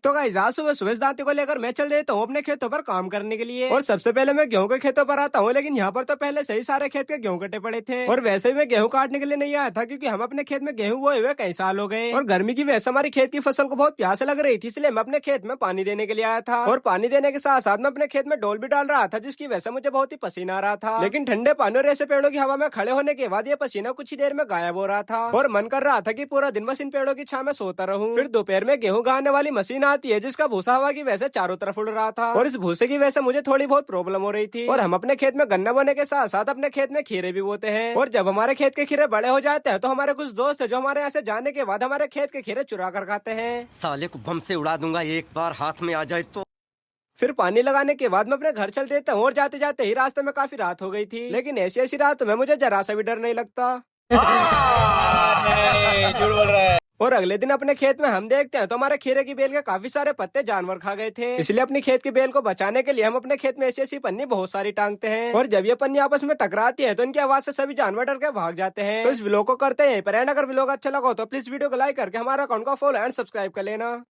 तो गाइस आज सुबह सुबह दांती को लेकर मैं चल देता हूँ अपने खेतों पर काम करने के लिए। और सबसे पहले मैं गेहूं के खेतों पर आता हूँ, लेकिन यहाँ पर तो पहले से ही सारे खेत के गेहूं कटे पड़े थे। और वैसे भी मैं गेहूं काटने के लिए नहीं आया था, क्योंकि हम अपने खेत में गेहूं बोए हुए कई साल हो गए और गर्मी की वजह से हमारी खेत की फसल को बहुत प्यास लग रही थी, इसलिए मैं अपने खेत में पानी देने के लिए आया था। और पानी देने के साथ साथ मैं अपने खेत में डोल भी डाल रहा था, जिसकी वजह से मुझे बहुत ही पसीना आ रहा था। लेकिन ठंडे पानी और ऐसे पेड़ों की हवा में खड़े होने के बाद ये पसीना कुछ ही देर में गायब हो रहा था और मन कर रहा था कि पूरा दिन बस इन पेड़ों की छां में सोता रहूं। फिर दोपहर में गेहूं गाड़ने वाली मशीन आती है, जिसका भूसा हवा की वजह से चारों तरफ उड़ रहा था और इस भूसे की वजह से मुझे थोड़ी बहुत प्रॉब्लम हो रही थी। और हम अपने खेत में गन्ना बोने के साथ साथ अपने खेत में खीरे भी बोते हैं। और जब हमारे खेत के खीरे बड़े हो जाते हैं तो हमारे कुछ दोस्त है जो हमारे यहाँ से जाने के बाद हमारे खेत के खीरे चुरा कर खाते हैं। साले को बम से उड़ा दूंगा एक बार हाथ में आ जाए तो। फिर पानी लगाने के बाद मैं अपने घर चल देता हूँ और जाते जाते ही रास्ते में काफी रात हो गई थी, लेकिन ऐसी ऐसी रात में मुझे जरा सा भी डर नहीं लगता। नहीं, झूठ बोल रहा है। और अगले दिन अपने खेत में हम देखते हैं तो हमारे खीरे की बेल के काफी सारे पत्ते जानवर खा गए थे, इसलिए अपनी खेत की बेल को बचाने के लिए हम अपने खेत में ऐसी ऐसी पन्नी बहुत सारी टांगते हैं। और जब ये पन्नी आपस में टकराती है तो इनकी आवाज से सभी जानवर डर के भाग जाते हैं। तो इस व्लॉग को करते हैं पर एंड। अगर व्लॉग अच्छा लगा हो तो प्लीज वीडियो को लाइक करके हमारा अकाउंट को फॉलो एंड सब्सक्राइब कर लेना।